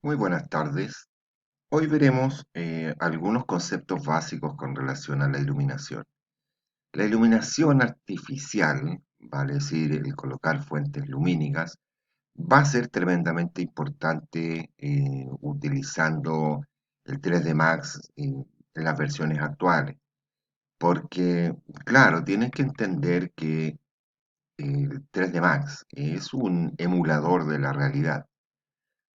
Muy buenas tardes. Hoy veremos algunos conceptos básicos con relación a la iluminación. La iluminación artificial, vale decir, el colocar fuentes lumínicas, va a ser tremendamente importante utilizando el 3D Max en las versiones actuales, porque, claro, tienes que entender que el 3D Max es un emulador de la realidad.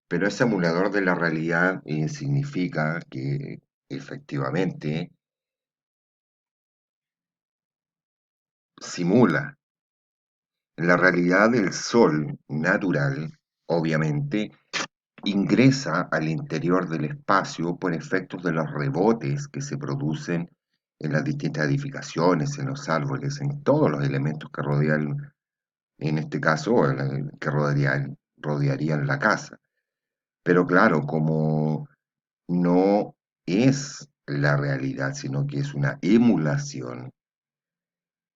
Pero ese emulador de la realidad significa que efectivamente simula la realidad del Sol natural, obviamente, ingresa al interior del espacio por efectos de los rebotes que se producen en las distintas edificaciones, en los árboles, en todos los elementos que rodean, en este caso, que rodearían la casa. Pero claro, como no es la realidad, sino que es una emulación.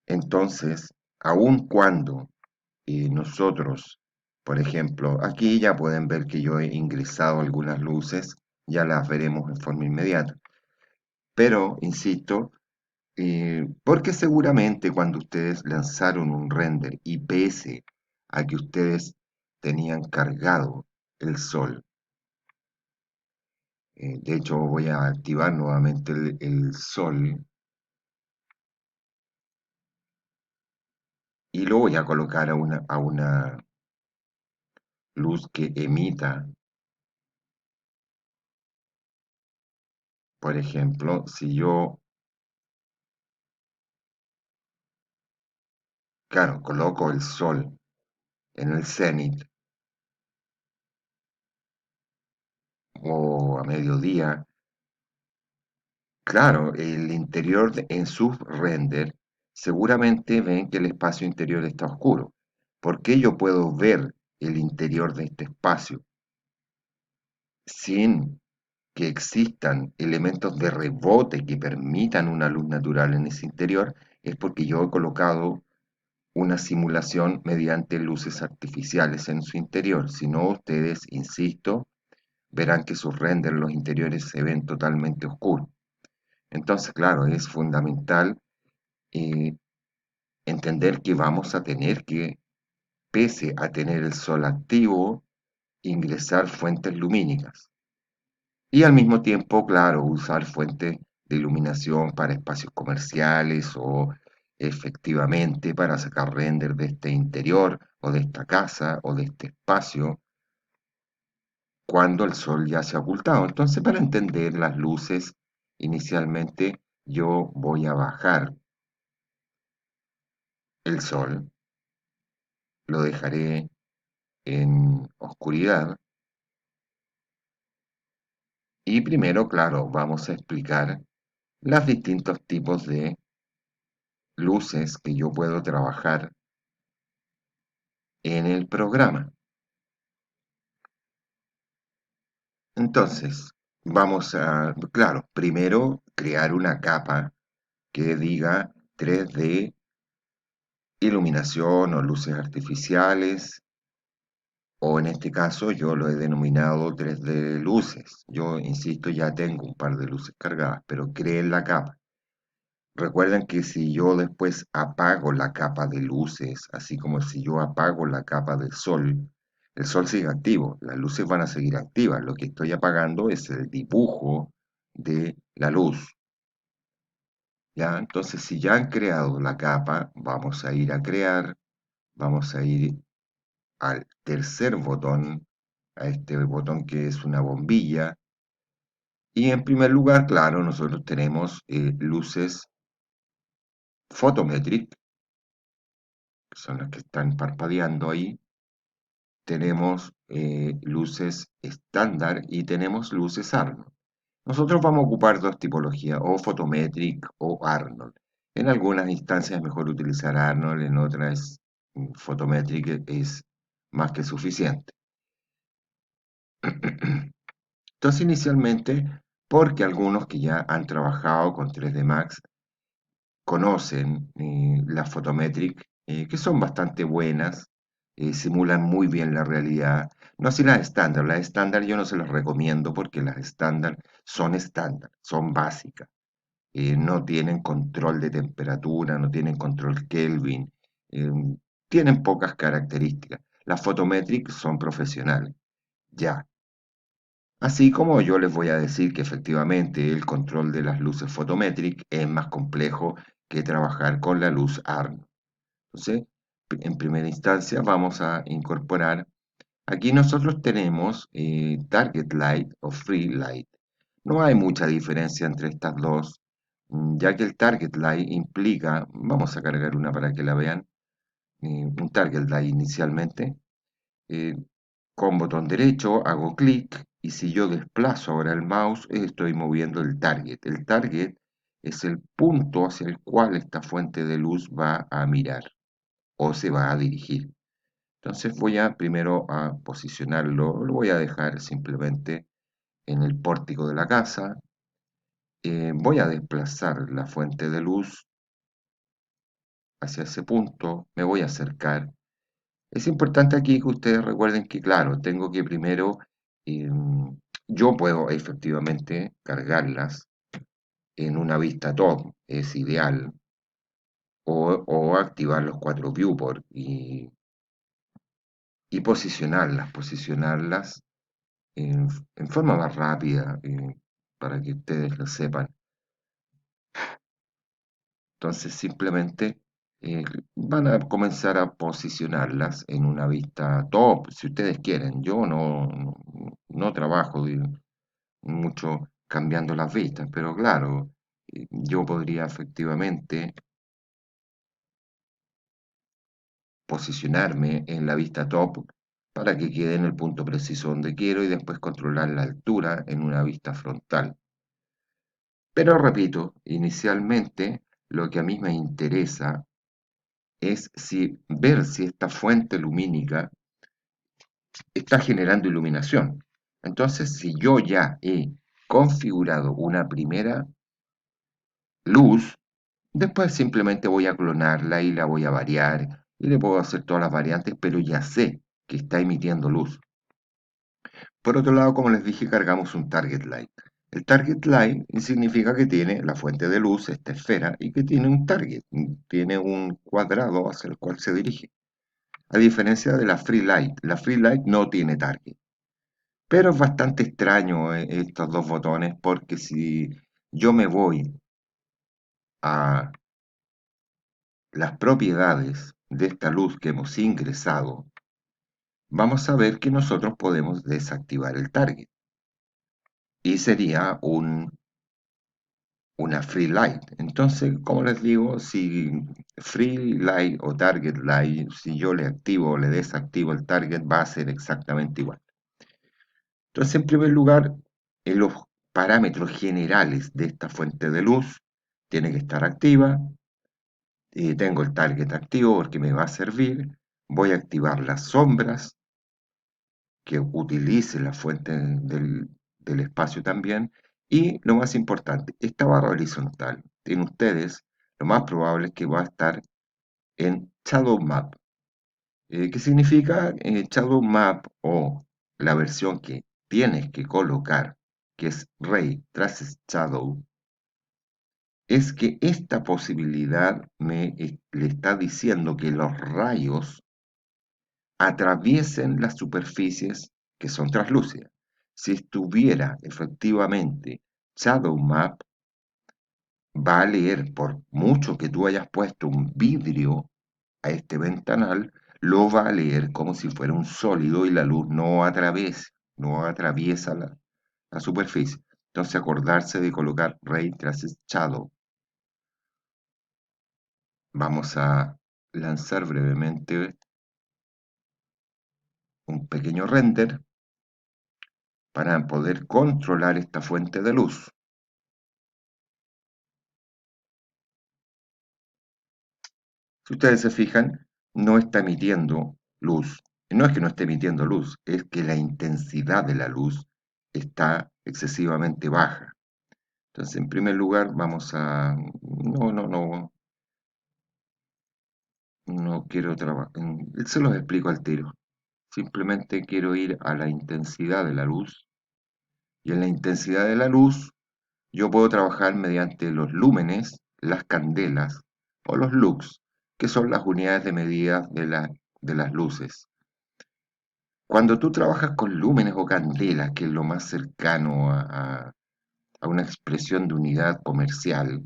Entonces, aun cuando nosotros, por ejemplo, aquí ya pueden ver que yo he ingresado algunas luces, ya las veremos en forma inmediata. Pero, insisto, porque seguramente cuando ustedes lanzaron un render y pese a que ustedes tenían cargado el sol, de hecho voy a activar nuevamente el sol y lo voy a colocar a una luz que emita, por ejemplo, si yo, claro, coloco el sol en el cenit o a mediodía, claro, el interior en su render seguramente ven que el espacio interior está oscuro. ¿Por qué yo puedo ver el interior de este espacio sin que existan elementos de rebote que permitan una luz natural en ese interior? Es porque yo he colocado una simulación mediante luces artificiales en su interior. Si no, ustedes, insisto, verán que sus renders, los interiores, se ven totalmente oscuros. Entonces, claro, es fundamental eh, entender que vamos a tener que, pese a tener el sol activo, ingresar fuentes lumínicas. Y al mismo tiempo, claro, usar fuentes de iluminación para espacios comerciales o efectivamente para sacar render de este interior o de esta casa o de este espacio cuando el sol ya se ha ocultado. Entonces, para entender las luces, inicialmente yo voy a bajar el sol, lo dejaré en oscuridad y primero, claro, vamos a explicar los distintos tipos de luces que yo puedo trabajar en el programa. Entonces, vamos a, claro, primero crear una capa que diga 3D, iluminación o luces artificiales, o en este caso yo lo he denominado 3D luces. Yo, insisto, ya tengo un par de luces cargadas, pero creen la capa. Recuerden que si yo después apago la capa de luces, así como si yo apago la capa del sol, el sol sigue activo, las luces van a seguir activas. Lo que estoy apagando es el dibujo de la luz. ¿Ya? Entonces, si ya han creado la capa, vamos a ir a crear, vamos a ir al tercer botón, a este botón que es una bombilla. Y en primer lugar, claro, nosotros tenemos luces photometric, que son las que están parpadeando ahí. Tenemos luces estándar y tenemos luces Arnold. Nosotros vamos a ocupar dos tipologías, o Photometric o Arnold. En algunas instancias es mejor utilizar Arnold, en otras Photometric es más que suficiente. Entonces, inicialmente, porque algunos que ya han trabajado con 3D Max conocen las Photometric, que son bastante buenas, simulan muy bien la realidad. No así las estándar yo no se las recomiendo porque las estándar, son básicas, no tienen control de temperatura, no tienen control Kelvin, eh, tienen pocas características. Las photometric son profesionales, ya. Así como yo les voy a decir que efectivamente el control de las luces photometric es más complejo que trabajar con la luz ARN. Entonces, en primera instancia vamos a incorporar, aquí nosotros tenemos Target Light o Free Light. No hay mucha diferencia entre estas dos, ya que el Target Light implica, vamos a cargar una para que la vean, un Target Light inicialmente, eh, con botón derecho hago clic y si yo desplazo ahora el mouse estoy moviendo el target. El target es el punto hacia el cual esta fuente de luz va a mirar o se va a dirigir. Entonces voy a primero a posicionarlo, lo voy a dejar simplemente en el pórtico de la casa. Voy a desplazar la fuente de luz hacia ese punto, me voy a acercar. Es importante aquí que ustedes recuerden que, claro, tengo que primero, yo puedo efectivamente cargarlas en una vista top, es ideal, o activar los cuatro viewports y posicionarlas en forma más rápida, para que ustedes lo sepan. Entonces simplemente eh, van a comenzar a posicionarlas en una vista top, si ustedes quieren. Yo no trabajo mucho cambiando las vistas, pero claro, yo podría efectivamente posicionarme en la vista top para que quede en el punto preciso donde quiero y después controlar la altura en una vista frontal. Pero repito, inicialmente lo que a mí me interesa es ver si esta fuente lumínica está generando iluminación. Entonces, si yo ya he configurado una primera luz, después simplemente voy a clonarla y la voy a variar y le puedo hacer todas las variantes, pero ya sé que está emitiendo luz. Por otro lado, como les dije, cargamos un target light. El target light significa que tiene la fuente de luz, esta esfera, y que tiene un target, tiene un cuadrado hacia el cual se dirige. A diferencia de la free light no tiene target. Pero es bastante extraño estos dos botones porque si yo me voy a las propiedades de esta luz que hemos ingresado, vamos a ver que nosotros podemos desactivar el target y sería una free light. Entonces, como les digo, si free light o target light, si yo le activo o le desactivo el target, va a ser exactamente igual. Entonces, en primer lugar, en los parámetros generales de esta fuente de luz, tiene que estar activa. Tengo el target activo porque me va a servir. Voy a activar las sombras, que utilice la fuente del espacio también. Y lo más importante, esta barra horizontal en ustedes, lo más probable es que va a estar en Shadow Map. ¿Qué significa Shadow Map o la versión que tienes que colocar, que es Ray Traces Shadow? Es que esta posibilidad le está diciendo que los rayos atraviesen las superficies que son translúcidas. Si estuviera efectivamente Shadow Map, va a leer, por mucho que tú hayas puesto un vidrio a este ventanal, lo va a leer como si fuera un sólido y la luz no atraviesa la superficie. Entonces acordarse de colocar Ray Traces Shadow. Vamos a lanzar brevemente un pequeño render para poder controlar esta fuente de luz. Si ustedes se fijan, no está emitiendo luz. No es que no esté emitiendo luz, es que la intensidad de la luz está excesivamente baja. Entonces, en primer lugar, vamos a... No, No quiero trabajar, se los explico al tiro. Simplemente quiero ir a la intensidad de la luz y en la intensidad de la luz yo puedo trabajar mediante los lúmenes, las candelas o los lux, que son las unidades de medida de las luces. Cuando tú trabajas con lúmenes o candelas, que es lo más cercano a una expresión de unidad comercial,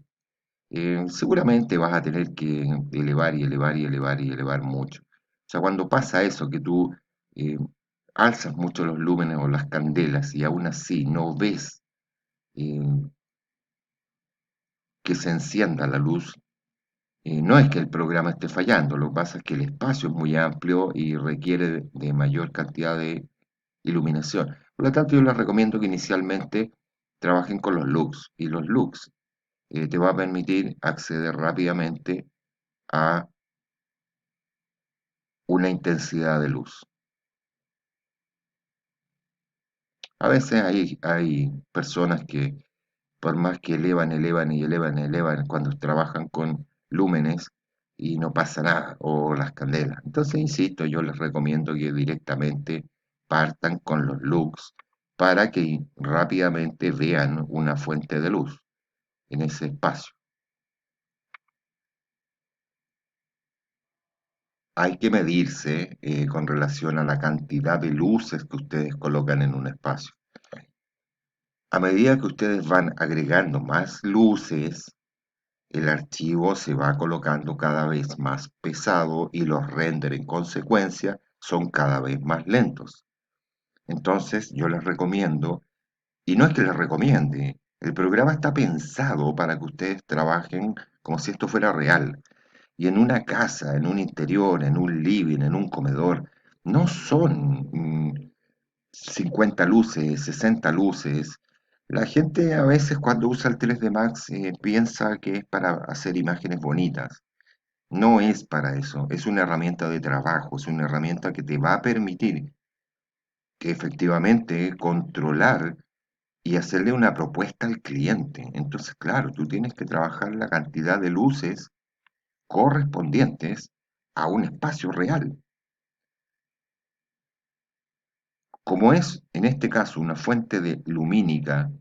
seguramente vas a tener que elevar y elevar y elevar y elevar mucho. O sea, cuando pasa eso, que tú eh, alzas mucho los lúmenes o las candelas y aún así no ves eh, que se encienda la luz, no es que el programa esté fallando, lo que pasa es que el espacio es muy amplio y requiere de mayor cantidad de iluminación. Por lo tanto, yo les recomiendo que inicialmente trabajen con los lux y los lux te va a permitir acceder rápidamente a una intensidad de luz. A veces hay personas que por más que elevan, elevan y elevan, elevan cuando trabajan con lúmenes y no pasa nada, o las candelas. Entonces, insisto, yo les recomiendo que directamente partan con los lux para que rápidamente vean una fuente de luz en ese espacio. Hay que medirse con relación a la cantidad de luces que ustedes colocan en un espacio. A medida que ustedes van agregando más luces, el archivo se va colocando cada vez más pesado y los renders en consecuencia son cada vez más lentos. Entonces yo les recomiendo, y no es que les recomiende, el programa está pensado para que ustedes trabajen como si esto fuera real. Y en una casa, en un interior, en un living, en un comedor, no son 50 luces, 60 luces. La gente a veces cuando usa el 3D Max piensa que es para hacer imágenes bonitas. No es para eso, es una herramienta de trabajo, es una herramienta que te va a permitir que efectivamente controlar y hacerle una propuesta al cliente. Entonces, claro, tú tienes que trabajar la cantidad de luces correspondientes a un espacio real. Como es en este caso una fuente de lumínica,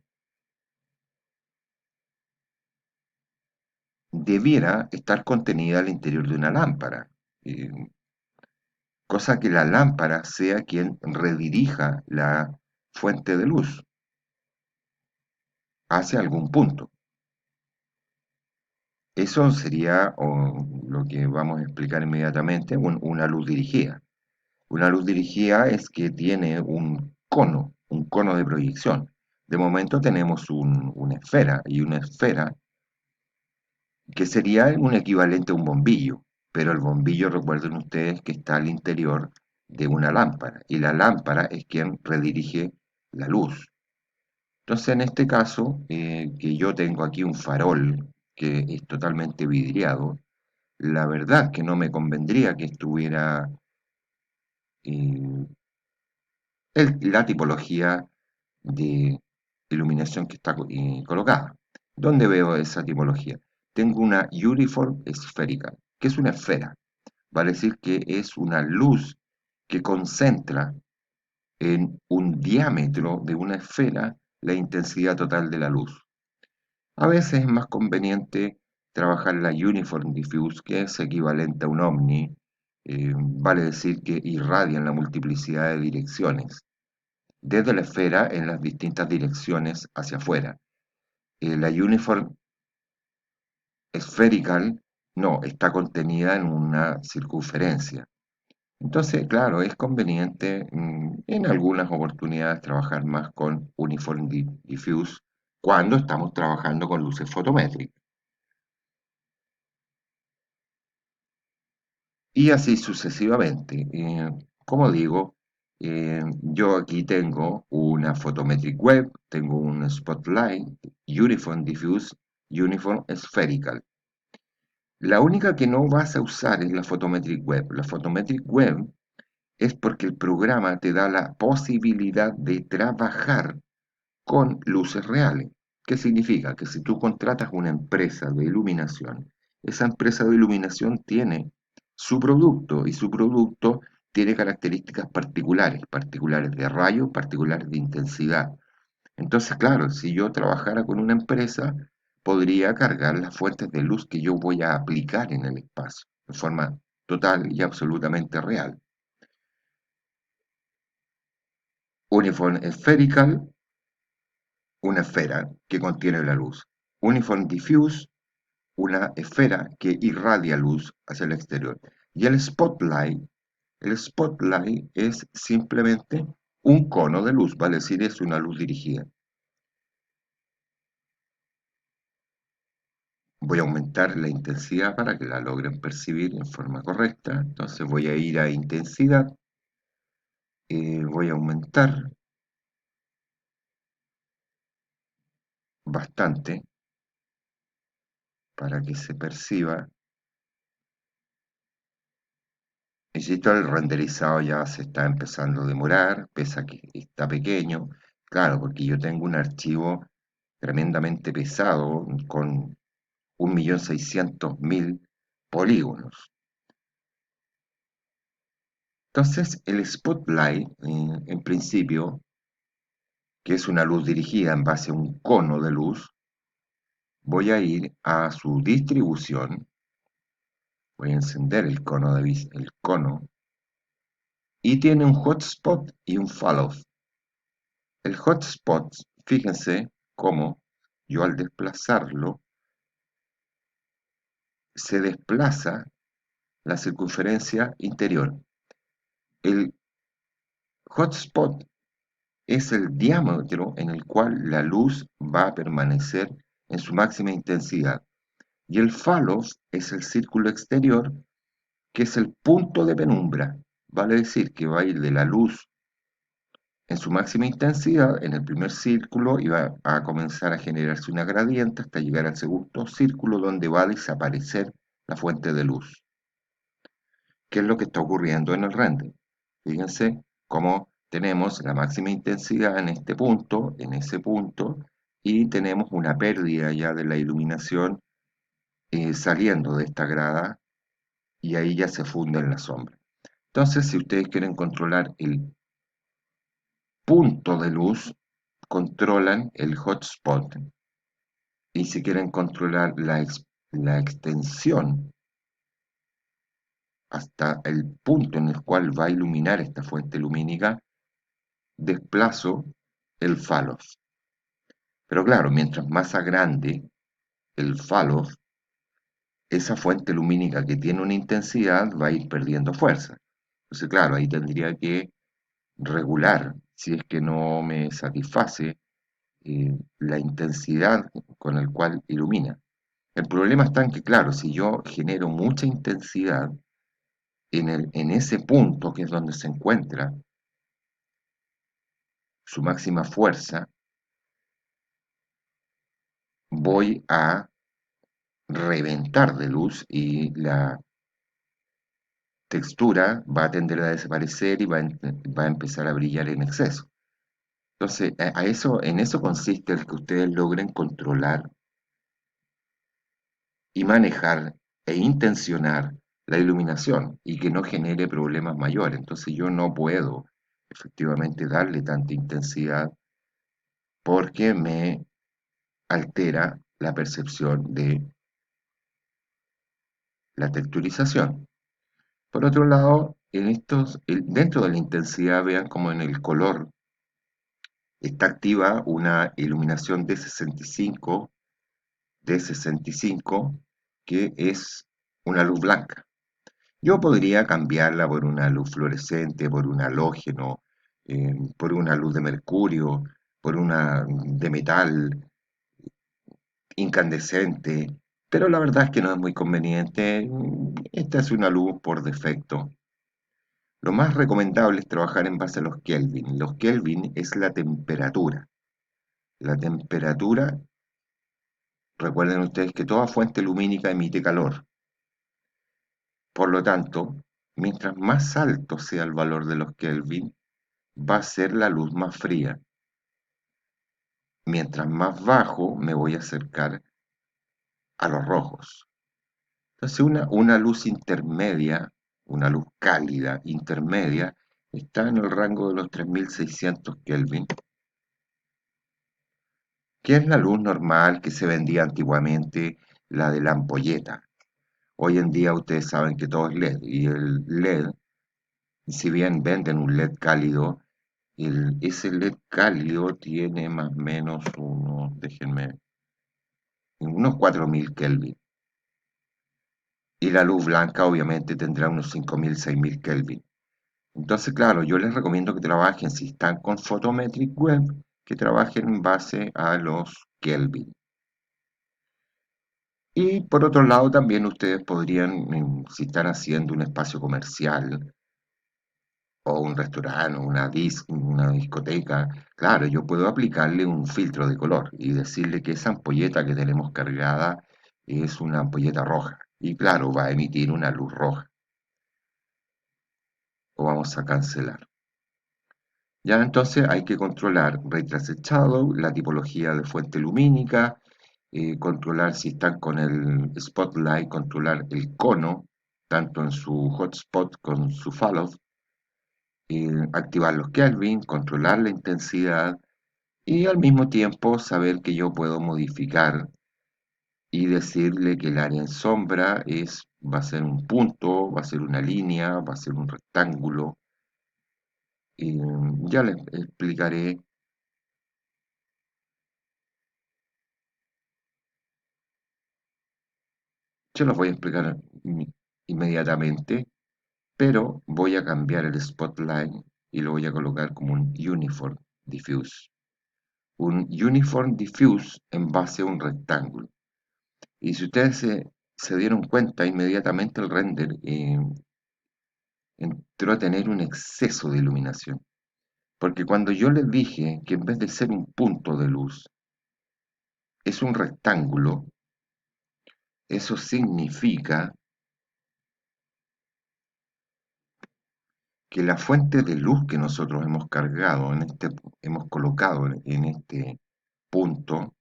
debiera estar contenida al interior de una lámpara, eh, cosa que la lámpara sea quien redirija la fuente de luz hacia algún punto. Eso sería lo que vamos a explicar inmediatamente, una luz dirigida. Una luz dirigida es que tiene un cono de proyección. De momento tenemos una esfera y una esfera que sería un equivalente a un bombillo, pero el bombillo, recuerden ustedes que está al interior de una lámpara y la lámpara es quien redirige la luz. Entonces, en este caso, que yo tengo aquí un farol que es totalmente vidriado, la verdad que no me convendría que estuviera eh, la tipología de iluminación que está colocada. ¿Dónde veo esa tipología? Tengo una Uniform Spherical, que es una esfera. Vale decir que es una luz que concentra en un diámetro de una esfera la intensidad total de la luz. A veces es más conveniente trabajar la Uniform Diffuse, que es equivalente a un OVNI, vale decir que irradia en la multiplicidad de direcciones, desde la esfera en las distintas direcciones hacia afuera. La Uniform Spherical no, está contenida en una circunferencia. Entonces, claro, es conveniente en algunas oportunidades trabajar más con Uniform Diffuse cuando estamos trabajando con luces fotométricas. Y así sucesivamente. Como digo, yo aquí tengo una Photometric Web, tengo un Spotlight, Uniform Diffuse, Uniform Spherical. La única que no vas a usar es la Photometric Web. La Photometric Web es porque el programa te da la posibilidad de trabajar con luces reales. ¿Qué significa? Que si tú contratas una empresa de iluminación, esa empresa de iluminación tiene y su producto tiene características particulares, particulares de rayo, particulares de intensidad. Entonces, claro, si yo trabajara con una empresa, podría cargar las fuentes de luz que yo voy a aplicar en el espacio, de forma total y absolutamente real. Uniform spherical, una esfera que contiene la luz. Uniform diffuse, una esfera que irradia luz hacia el exterior. Y el spotlight es simplemente un cono de luz, vale decir, es una luz dirigida. Voy a aumentar la intensidad para que la logren percibir en forma correcta. Entonces voy a ir a intensidad, voy a aumentar bastante para que se perciba. Insisto, el renderizado ya se está empezando a demorar, pese a que está pequeño. Claro, porque yo tengo un archivo tremendamente pesado con 1.600.000 polígonos. Entonces, el spotlight, en principio, que es una luz dirigida en base a un cono de luz, voy a ir a su distribución, voy a encender el cono y tiene un hotspot y un follow. El hotspot, fíjense cómo yo al desplazarlo se desplaza la circunferencia interior. El hotspot es el diámetro en el cual la luz va a permanecer en su máxima intensidad. Y el phalos es el círculo exterior, que es el punto de penumbra. Vale decir que va a ir de la luz en su máxima intensidad en el primer círculo y va a comenzar a generarse una gradiente hasta llegar al segundo círculo donde va a desaparecer la fuente de luz. ¿Qué es lo que está ocurriendo en el render? Fíjense cómo tenemos la máxima intensidad en este punto, en ese punto, y tenemos una pérdida ya de la iluminación saliendo de esta grada y ahí ya se funde en la sombra. Entonces, si ustedes quieren controlar el punto de luz, controlan el hotspot. Y si quieren controlar la extensión hasta el punto en el cual va a iluminar esta fuente lumínica, desplazo el phalos. Pero claro, mientras más grande el phalos, esa fuente lumínica que tiene una intensidad va a ir perdiendo fuerza. Entonces, claro, ahí tendría que regular, si es que no me satisface la intensidad con la cual ilumina. El problema está en que, claro, si yo genero mucha intensidad en ese punto que es donde se encuentra su máxima fuerza, voy a reventar de luz y la textura va a tender a desaparecer y va a empezar a brillar en exceso. Entonces, en eso consiste el que ustedes logren controlar y manejar e intencionar la iluminación y que no genere problemas mayores. Entonces yo no puedo efectivamente darle tanta intensidad porque me altera la percepción de la texturización. Por otro lado, dentro de la intensidad, vean como en el color está activa una iluminación D65, que es una luz blanca. Yo podría cambiarla por una luz fluorescente, por un halógeno, por una luz de mercurio, por una de metal incandescente, pero la verdad es que no es muy conveniente. Esta es una luz por defecto. Lo más recomendable es trabajar en base a los Kelvin. Los Kelvin es la temperatura. La temperatura, recuerden ustedes que toda fuente lumínica emite calor. Por lo tanto, mientras más alto sea el valor de los Kelvin, va a ser la luz más fría. Mientras más bajo me voy a acercar a los rojos. Entonces una luz intermedia, una luz cálida intermedia, está en el rango de los 3600 Kelvin, que es la luz normal que se vendía antiguamente, la de la ampolleta. Hoy en día ustedes saben que todo es LED y el LED, si bien venden un LED cálido, ese LED cálido tiene más o menos unos, déjenme, unos 4000 Kelvin. Y la luz blanca obviamente tendrá unos 5000, 6000 Kelvin. Entonces, claro, yo les recomiendo que trabajen, si están con Photometric Web, que trabajen en base a los Kelvin. Y por otro lado, también ustedes podrían, si están haciendo un espacio comercial o un restaurante o una discoteca, claro, yo puedo aplicarle un filtro de color y decirle que esa ampolleta que tenemos cargada es una ampolleta roja. Y claro, va a emitir una luz roja. O vamos a cancelar. Ya entonces hay que controlar Ray Traced Shadow, la tipología de fuente lumínica, controlar si están con el spotlight, controlar el cono, tanto en su hotspot como en su fallout, activar los Kelvin, controlar la intensidad y al mismo tiempo saber que yo puedo modificar y decirle que el área en sombra va a ser un punto, va a ser una línea, va a ser un rectángulo. Ya les explicaré. Yo los voy a explicar inmediatamente, pero voy a cambiar el spotlight y lo voy a colocar como un uniform diffuse. Un uniform diffuse en base a un rectángulo. Y si ustedes se dieron cuenta, inmediatamente el render entró a tener un exceso de iluminación. Porque cuando yo les dije que en vez de ser un punto de luz, es un rectángulo, eso significa que la fuente de luz que nosotros hemos cargado hemos colocado en este punto,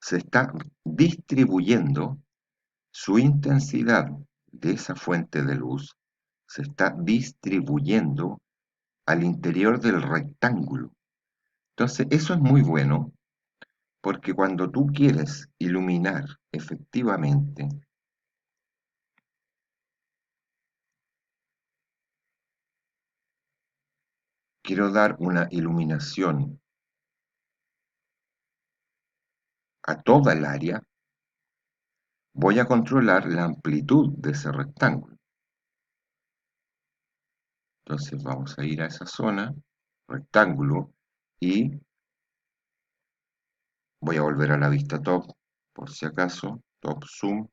se está distribuyendo su intensidad de esa fuente de luz, se está distribuyendo al interior del rectángulo. Entonces, eso es muy bueno porque cuando tú quieres iluminar efectivamente, quiero dar una iluminación a toda el área, voy a controlar la amplitud de ese rectángulo. Entonces vamos a ir a esa zona, rectángulo, y voy a volver a la vista top, por si acaso, top zoom.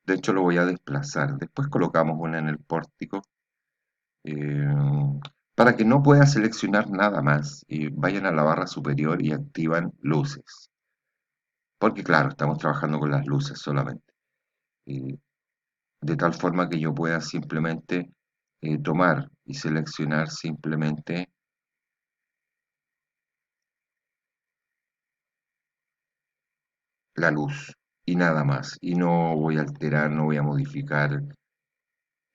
De hecho lo voy a desplazar. Después colocamos una en el pórtico eh, para que no pueda seleccionar nada más y vayan a la barra superior y activan luces. Porque claro, estamos trabajando con las luces solamente. Eh, de tal forma que yo pueda simplemente tomar y seleccionar simplemente la luz y nada más. Y no voy a alterar, no voy a modificar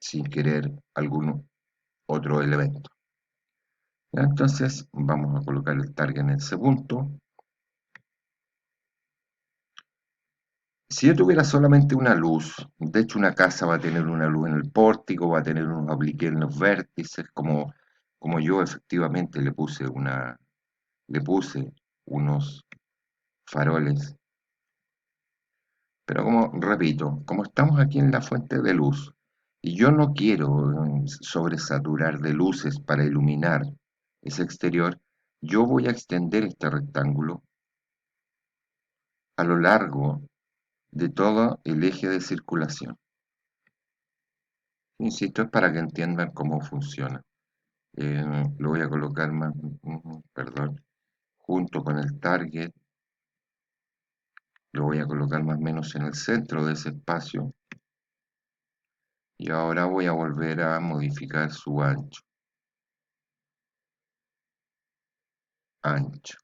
sin querer algún otro elemento. ¿Ya? Entonces vamos a colocar el target en ese punto. Si yo tuviera solamente una luz, de hecho una casa va a tener una luz en el pórtico, va a tener unos apliques en los vértices, como yo efectivamente le puse unos faroles. Pero como repito, como estamos aquí en la fuente de luz y yo no quiero sobresaturar de luces para iluminar ese exterior, yo voy a extender este rectángulo a lo largo de todo el eje de circulación. Insisto, es para que entiendan cómo funciona. Lo voy a colocar más, perdón, junto con el target, lo voy a colocar más o menos en el centro de ese espacio y ahora voy a volver a modificar su ancho. Ancho.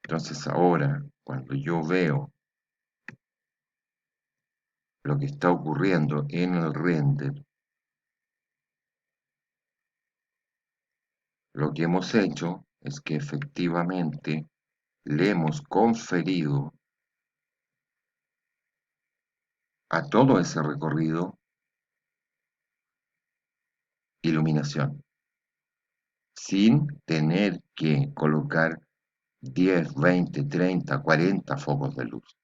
Entonces ahora, cuando yo veo lo que está ocurriendo en el render, lo que hemos hecho es que efectivamente le hemos conferido a todo ese recorrido iluminación, sin tener que colocar 10, 20, 30, 40 focos de luz,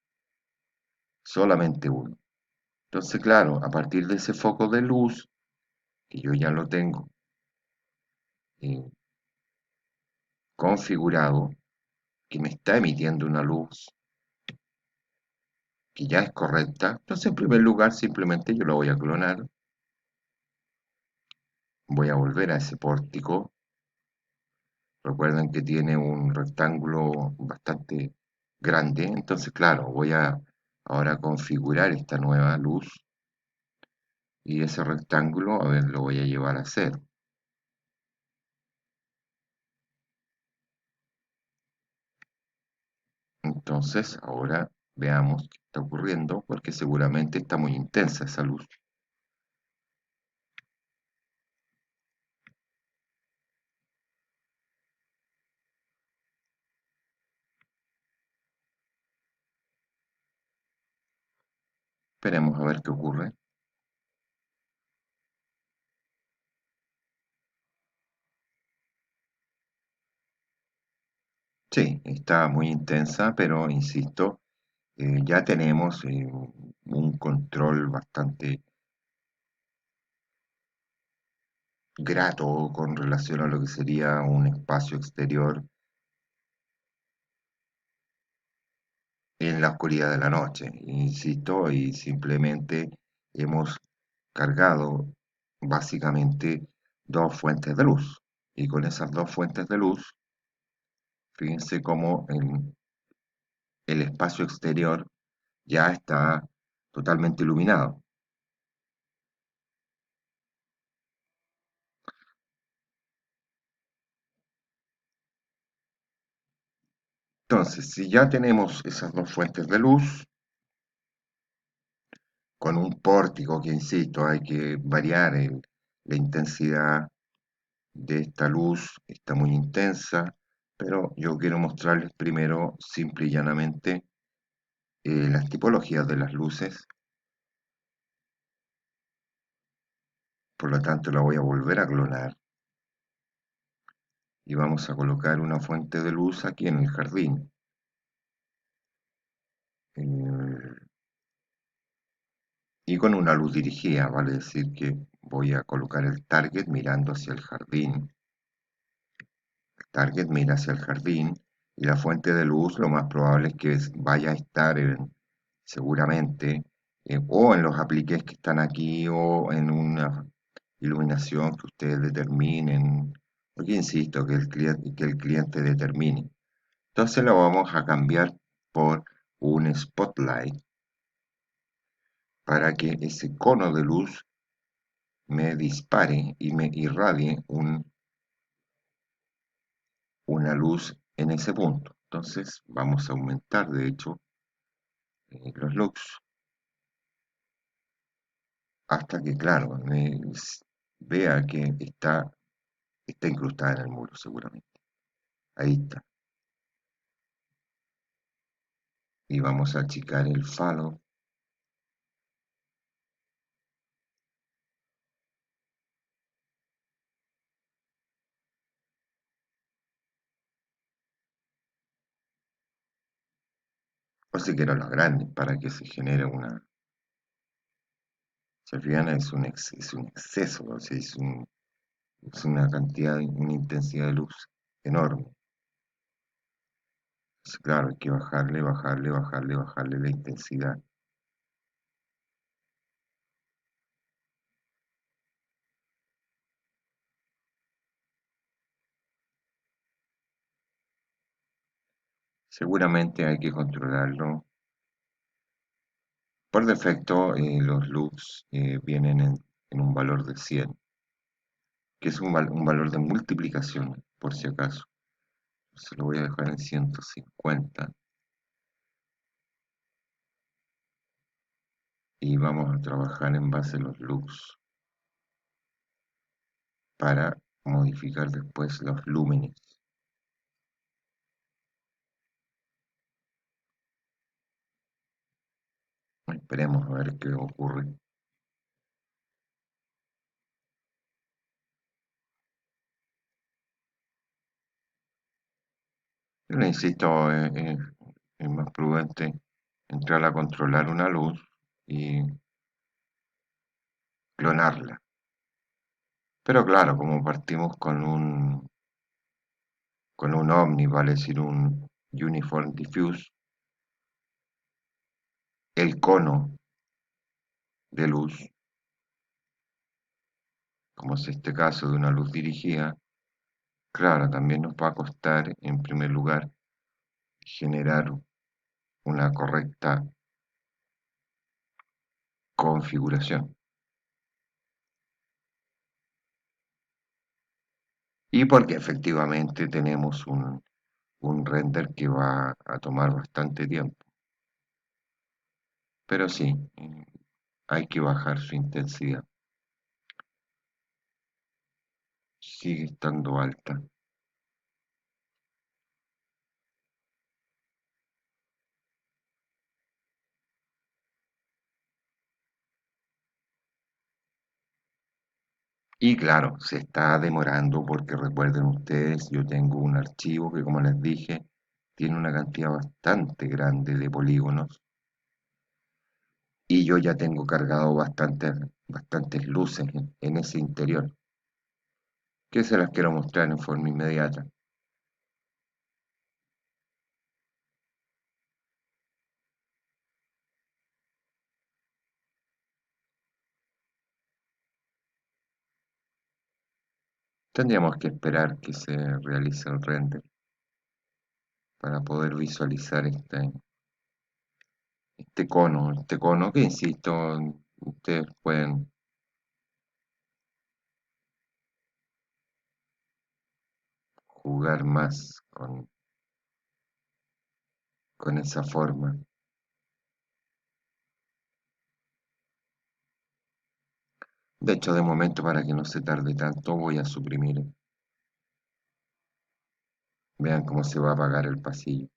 solamente uno. Entonces, claro, a partir de ese foco de luz, que yo ya lo tengo eh, configurado, que me está emitiendo una luz que ya es correcta, entonces en primer lugar simplemente yo lo voy a clonar, voy a volver a ese pórtico. Recuerden que tiene un rectángulo bastante grande, entonces claro, voy a ahora configurar esta nueva luz y ese rectángulo, a ver, lo voy a llevar a cero. Entonces ahora veamos qué está ocurriendo porque seguramente está muy intensa esa luz. Esperemos a ver qué ocurre. Sí, está muy intensa, pero insisto, ya tenemos un control bastante grato con relación a lo que sería un espacio exterior en la oscuridad de la noche. Insisto, y simplemente hemos cargado básicamente dos fuentes de luz. Y con esas dos fuentes de luz, fíjense cómo el espacio exterior ya está totalmente iluminado. Entonces, si ya tenemos esas dos fuentes de luz, con un pórtico que, insisto, hay que variar la intensidad de esta luz, está muy intensa, pero yo quiero mostrarles primero, simple y llanamente, las tipologías de las luces. Por lo tanto, la voy a volver a clonar y vamos a colocar una fuente de luz aquí en el jardín. Y con una luz dirigida, vale decir que voy a colocar el target mirando hacia el jardín. El target mira hacia el jardín y la fuente de luz lo más probable es que vaya a estar seguramente o en los apliques que están aquí o en una iluminación que ustedes determinen, porque insisto, que el cliente determine. Entonces lo vamos a cambiar por un spotlight para que ese cono de luz me dispare y me irradie una luz en ese punto. Entonces vamos a aumentar, de hecho, los lux hasta que, claro, vea que está incrustada en el muro seguramente. Ahí está. Y vamos a achicar el falo. O si quiero los grandes para que se genere una. Se fijan, es un exceso, o sea, es una cantidad, una intensidad de luz enorme. Entonces, claro, hay que bajarle, bajarle, bajarle, bajarle la intensidad. Seguramente hay que controlarlo. Por defecto, los looks vienen en un valor de 100, que es un valor de multiplicación, por si acaso. Se lo voy a dejar en 150 y vamos a trabajar en base a los looks para modificar después los lúmenes. Esperemos a ver qué ocurre. Yo le insisto, es más prudente entrar a controlar una luz y clonarla. Pero claro, como partimos con un Omni, vale decir un Uniform Diffuse, el cono de luz, como es este caso de una luz dirigida, claro, también nos va a costar, en primer lugar, generar una correcta configuración. Y porque efectivamente tenemos un render que va a tomar bastante tiempo. Pero sí, hay que bajar su intensidad. Sigue estando alta. Y claro, se está demorando porque recuerden ustedes, yo tengo un archivo que como les dije, tiene una cantidad bastante grande de polígonos y yo ya tengo cargado bastantes luces en ese interior, que se las quiero mostrar en forma inmediata. Tendríamos que esperar que se realice el render para poder visualizar este cono que insisto, ustedes pueden jugar más con esa forma. De hecho, de momento, para que no se tarde tanto, voy a suprimir. Vean cómo se va a apagar el pasillo.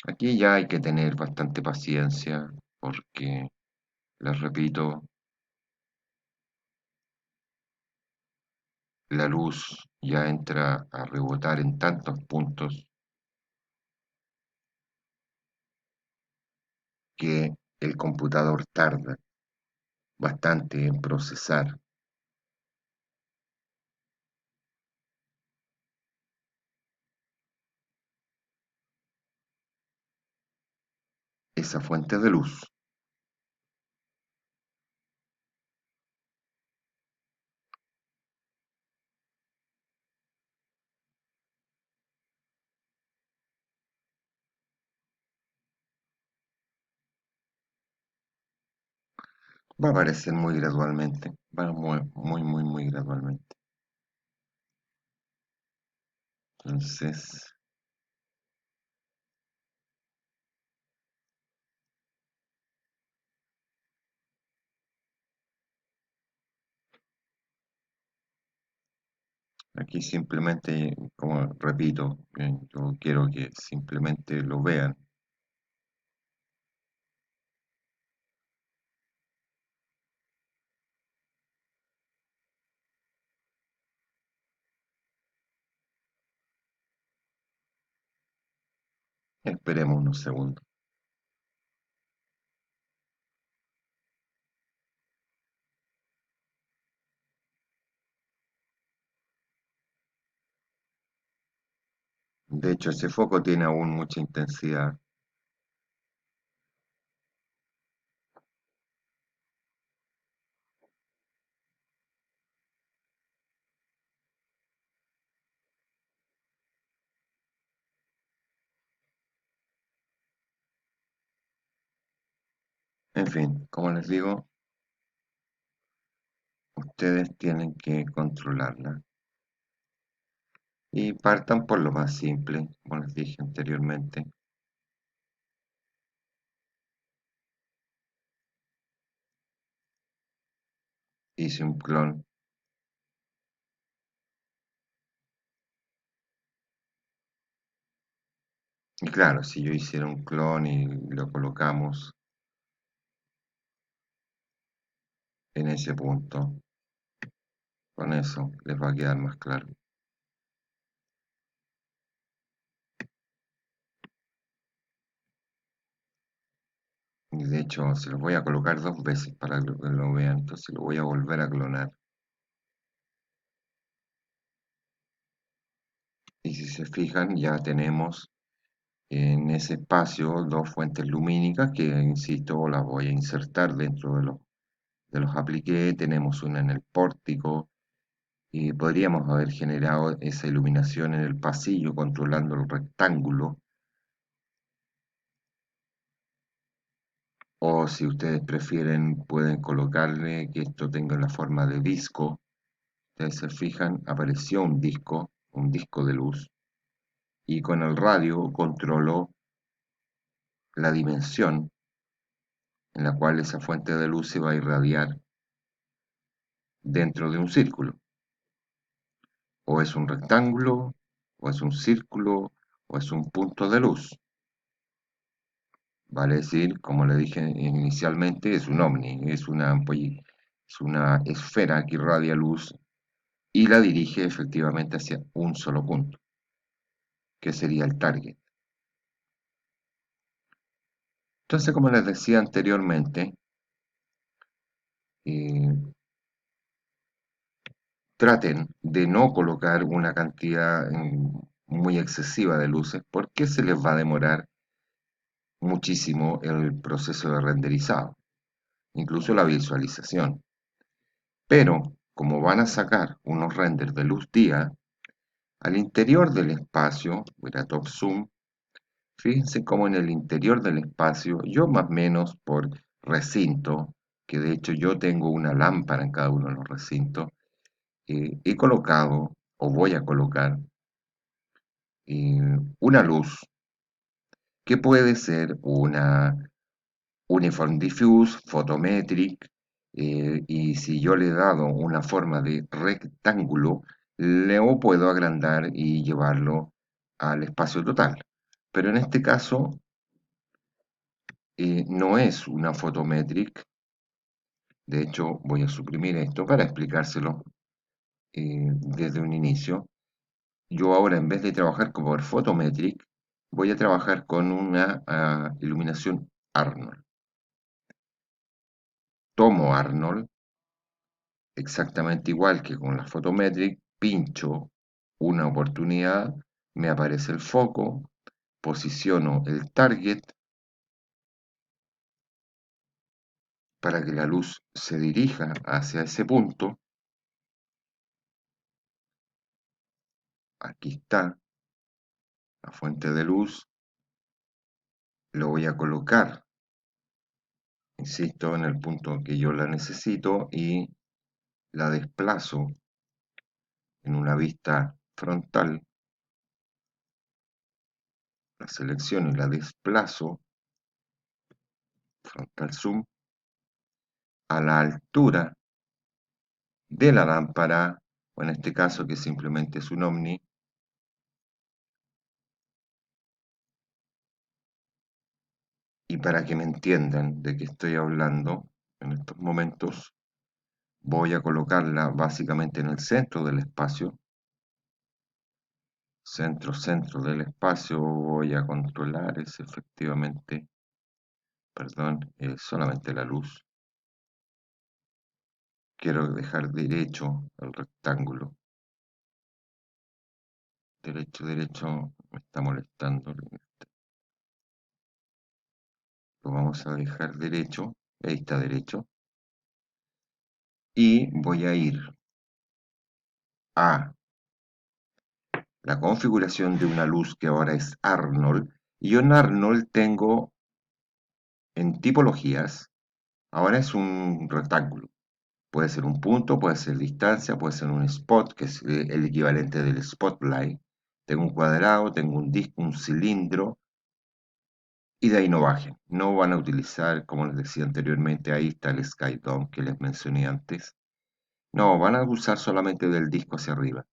Aquí ya hay que tener bastante paciencia porque, les repito, la luz ya entra a rebotar en tantos puntos que el computador tarda bastante en procesar esa fuente de luz. Va a aparecer muy gradualmente, va muy gradualmente. Entonces, aquí simplemente, como repito, yo quiero que simplemente lo vean. Esperemos unos segundos. De hecho, ese foco tiene aún mucha intensidad. En fin, como les digo, ustedes tienen que controlarla. Y partan por lo más simple, como les dije anteriormente. Hice un clon. Y claro, si yo hiciera un clon y lo colocamos en ese punto, con eso les va a quedar más claro. Y de hecho, se los voy a colocar dos veces para que lo vean. Entonces lo voy a volver a clonar. Y si se fijan, ya tenemos en ese espacio dos fuentes lumínicas que, insisto, las voy a insertar dentro de los apliqué. Tenemos una en el pórtico y podríamos haber generado esa iluminación en el pasillo controlando el rectángulo. O si ustedes prefieren, pueden colocarle que esto tenga la forma de disco. Ustedes se fijan, apareció un disco de luz, y con el radio controló la dimensión en la cual esa fuente de luz se va a irradiar dentro de un círculo. O es un rectángulo, o es un círculo, o es un punto de luz. Vale decir, como le dije inicialmente, es un ovni, es una esfera que irradia luz y la dirige efectivamente hacia un solo punto, que sería el target. Entonces, como les decía anteriormente, eh, traten de no colocar una cantidad muy excesiva de luces porque se les va a demorar muchísimo el proceso de renderizado, incluso la visualización. Pero como van a sacar unos renders de luz día, al interior del espacio, voy a top zoom, fíjense cómo en el interior del espacio, yo más o menos por recinto, que de hecho yo tengo una lámpara en cada uno de los recintos, he colocado o voy a colocar una luz que puede ser una Uniform Diffuse, Photometric, y si yo le he dado una forma de rectángulo, lo puedo agrandar y llevarlo al espacio total. Pero en este caso no es una Photometric. De hecho, voy a suprimir esto para explicárselo desde un inicio. Yo ahora, en vez de trabajar como por Photometric, voy a trabajar con una iluminación Arnold. Tomo Arnold, exactamente igual que con la Photometric, pincho una oportunidad, me aparece el foco, posiciono el target para que la luz se dirija hacia ese punto. Aquí está la fuente de luz, lo voy a colocar, insisto, en el punto que yo la necesito y la desplazo en una vista frontal, la selecciono y la desplazo, frontal zoom, a la altura de la lámpara, o en este caso que simplemente es un ovni, y para que me entiendan de qué estoy hablando en estos momentos, voy a colocarla básicamente en el centro del espacio, centro del espacio, voy a controlar es efectivamente, perdón, solamente la luz. Quiero dejar derecho el rectángulo. Derecho, me está molestando. Lo vamos a dejar derecho. Ahí está derecho. Y voy a ir a la configuración de una luz que ahora es Arnold. Y yo en Arnold tengo en tipologías, Ahora es un rectángulo. Puede ser un punto, puede ser distancia, puede ser un spot, que es el equivalente del spotlight. Tengo un cuadrado, tengo un disco, un cilindro, y de ahí no bajen. No van a utilizar, como les decía anteriormente, ahí está el Sky Dome que les mencioné antes. No, van a usar solamente del disco hacia arriba.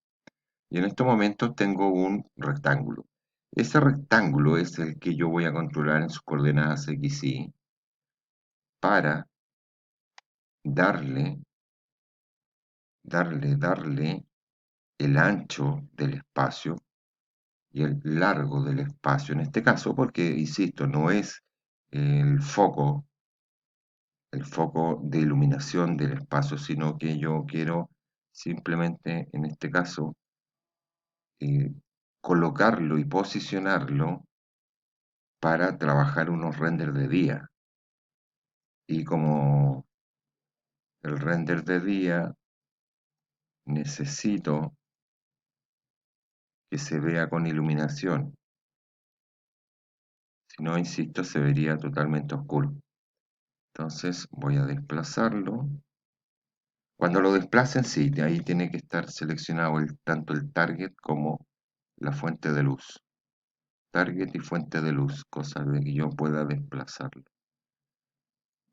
Y en estos momentos tengo un rectángulo. Ese rectángulo es el que yo voy a controlar en sus coordenadas X y Y para darle, darle el ancho del espacio y el largo del espacio en este caso, porque, insisto, no es el foco de iluminación del espacio, sino que yo quiero simplemente, en este caso, eh, colocarlo y posicionarlo para trabajar unos renders de día. Y como el render de día necesito que se vea con iluminación, si no, insisto, se vería totalmente oscuro. Entonces voy a desplazarlo. Cuando lo desplacen, sí, de ahí tiene que estar seleccionado tanto el target como la fuente de luz. Target y fuente de luz, cosa de que yo pueda desplazarlo.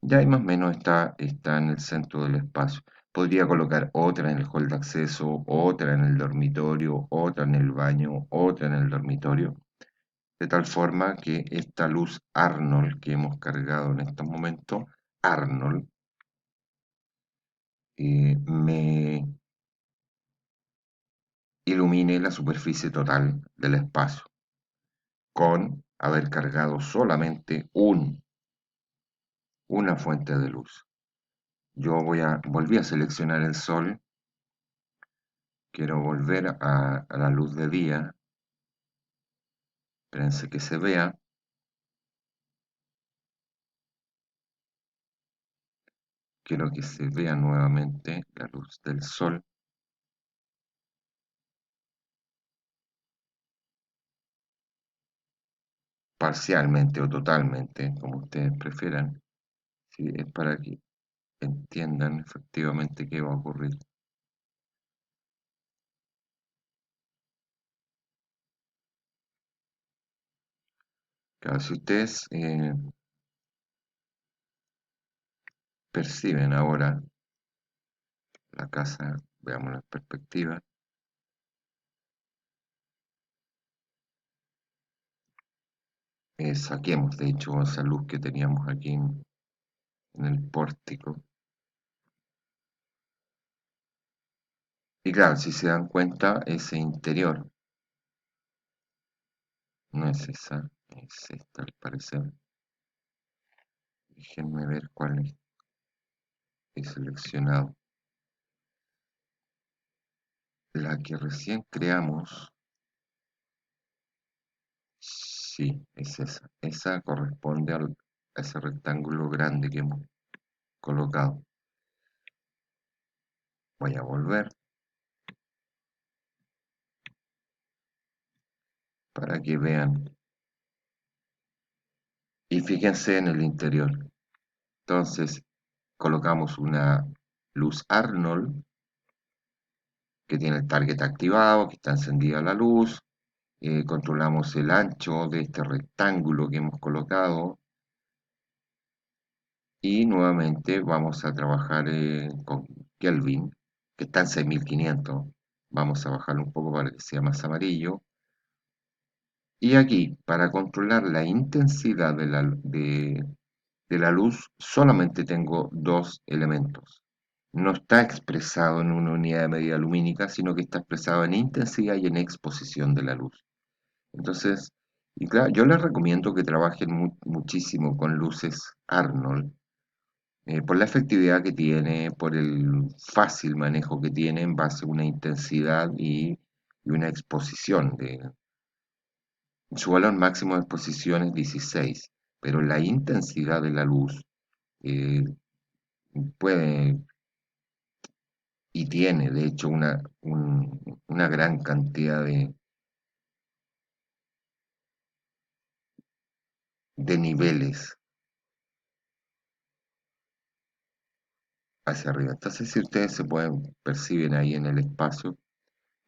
Ya ahí más o menos está en el centro del espacio. Podría colocar otra en el hall de acceso, otra en el dormitorio, otra en el baño, otra en el dormitorio, de tal forma que esta luz Arnold que hemos cargado en estos momentos, Arnold, me ilumine la superficie total del espacio, con haber cargado solamente una fuente de luz. Volví a seleccionar el sol, quiero volver a la luz de día, espérense que se vea, quiero que se vea nuevamente la luz del sol, parcialmente o totalmente, como ustedes prefieran, si es para que entiendan efectivamente qué va a ocurrir. Claro, si ustedes perciben ahora la casa, veámosla en perspectiva, saquemos de hecho esa luz que teníamos aquí en el pórtico. Y claro, si se dan cuenta, ese interior no es esa, es esta al parecer. Déjenme ver cuál he seleccionado. La que recién creamos, sí, es esa. Esa corresponde a ese rectángulo grande que hemos colocado. Voy a volver para que vean. Y fíjense en el interior. Entonces, colocamos una luz Arnold que tiene el target activado, que está encendida la luz. Controlamos el ancho de este rectángulo que hemos colocado. Y nuevamente vamos a trabajar con Kelvin, que está en 6500. Vamos a bajarlo un poco para que sea más amarillo. Y aquí, para controlar la intensidad de la luz, solamente tengo dos elementos. No está expresado en una unidad de medida lumínica, sino que está expresado en intensidad y en exposición de la luz. Entonces, y claro, yo les recomiendo que trabajen muchísimo con luces Arnold, por la efectividad que tiene, por el fácil manejo que tiene en base a una intensidad y una exposición. Su valor máximo de exposición es 16, pero la intensidad de la luz eh, puede y tiene, de hecho, una gran cantidad de niveles. hacia arriba. Entonces, si ustedes se pueden perciben ahí en el espacio,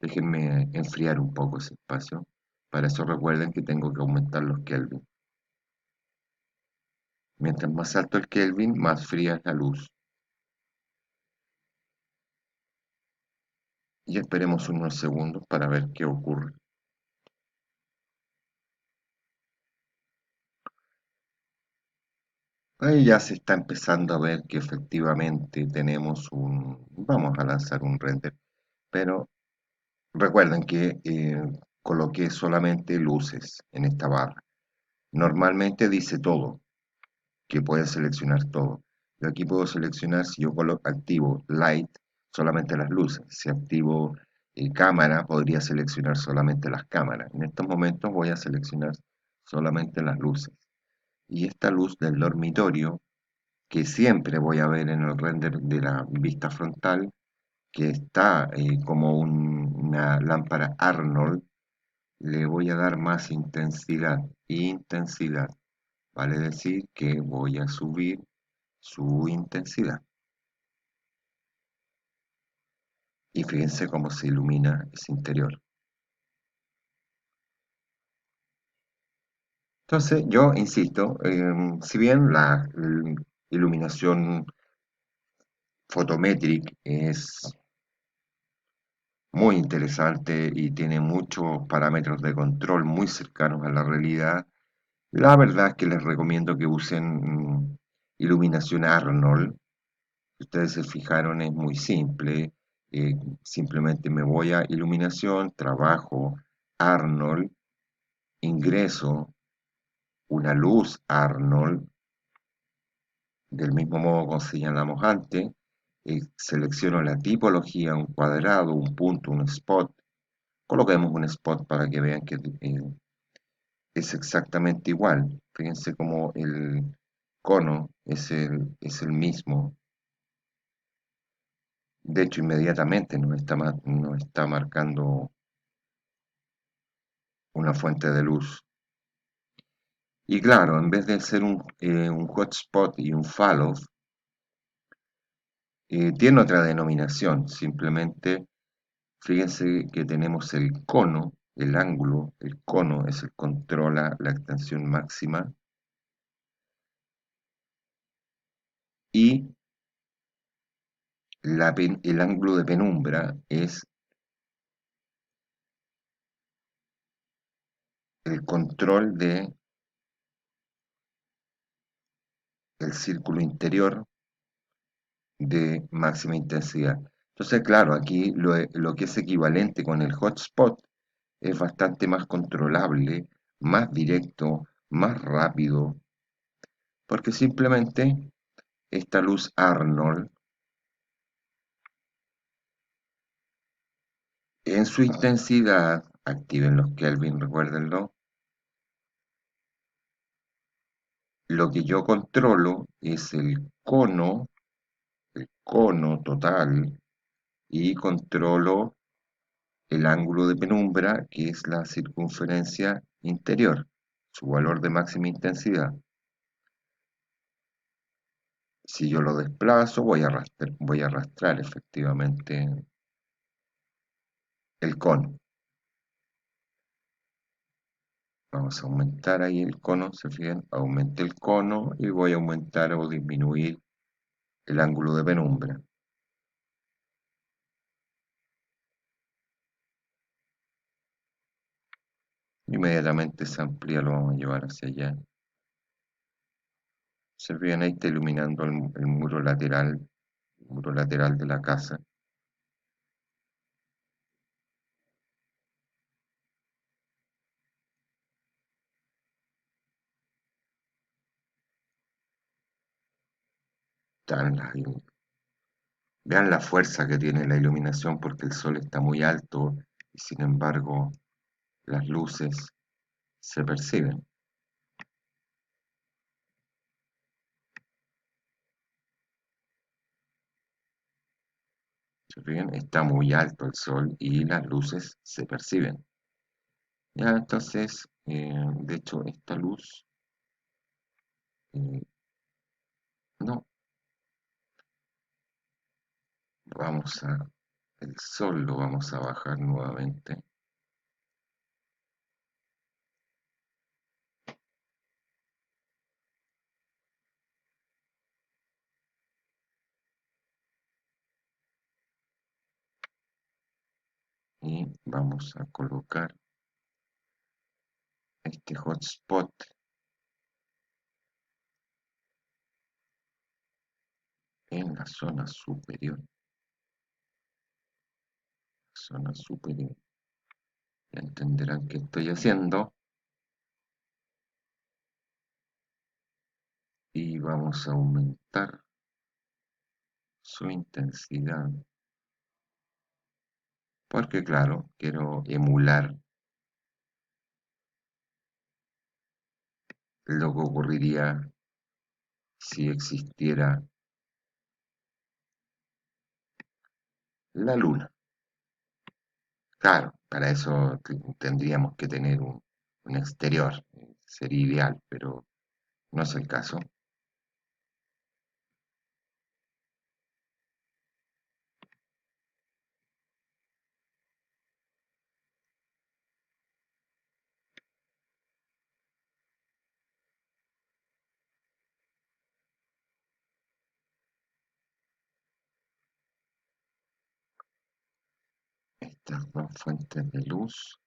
déjenme enfriar un poco ese espacio. Para eso recuerden que tengo que aumentar los Kelvin. Mientras más alto el Kelvin, más fría es la luz. Y esperemos unos segundos para ver qué ocurre. Ahí ya se está empezando a ver que efectivamente tenemos un... Vamos a lanzar un render, pero recuerden que coloqué solamente luces en esta barra. Normalmente dice todo, que puedes seleccionar todo. Yo aquí puedo seleccionar si yo activo Light, solamente las luces. Si activo cámara, podría seleccionar solamente las cámaras. En estos momentos voy a seleccionar solamente las luces. Y esta luz del dormitorio, que siempre voy a ver en el render de la vista frontal, que está como una lámpara Arnold, le voy a dar más intensidad. Intensidad. Vale decir que voy a subir su intensidad. Y fíjense cómo se ilumina ese interior. Entonces, yo insisto, si bien la iluminación photometric es muy interesante y tiene muchos parámetros de control muy cercanos a la realidad, la verdad es que les recomiendo que usen iluminación Arnold. Si ustedes se fijaron, es muy simple. Simplemente me voy a iluminación, trabajo Arnold, ingreso una luz Arnold, del mismo modo como señalamos antes, selecciono la tipología, un cuadrado, un punto, un spot. Coloquemos un spot para que vean que es exactamente igual. Fíjense como el cono es el mismo. De hecho, inmediatamente nos está marcando una fuente de luz. Y claro, en vez de ser un hotspot y un fallow, tiene otra denominación. Simplemente fíjense que tenemos el cono, el ángulo, el cono es el que controla la extensión máxima y el ángulo de penumbra es el control de el círculo interior de máxima intensidad. Entonces, claro, aquí lo que es equivalente con el hotspot es bastante más controlable, más directo, más rápido, porque simplemente esta luz Arnold, en su intensidad, activen los Kelvin, recuérdenlo, lo que yo controlo es el cono total, y controlo el ángulo de penumbra, que es la circunferencia interior, su valor de máxima intensidad. Si yo lo desplazo, voy a arrastrar efectivamente el cono. Vamos a aumentar ahí el cono, se fijan, aumente el cono y voy a aumentar o disminuir el ángulo de penumbra. Inmediatamente se amplía, lo vamos a llevar hacia allá. Se fijan, ahí está iluminando el muro lateral de la casa. Están Vean la fuerza que tiene la iluminación porque el sol está muy alto y sin embargo las luces se perciben. ¿Se fijan? Está muy alto el sol y las luces se perciben. Ya, entonces, de hecho, esta luz, eh, no, El sol lo vamos a bajar nuevamente y vamos a colocar este hotspot en la zona superior. Ya entenderán qué estoy haciendo y vamos a aumentar su intensidad porque claro, quiero emular lo que ocurriría si existiera la luna. Claro, para eso tendríamos que tener un exterior, sería ideal, pero no es el caso. Estas dos fuentes de luz,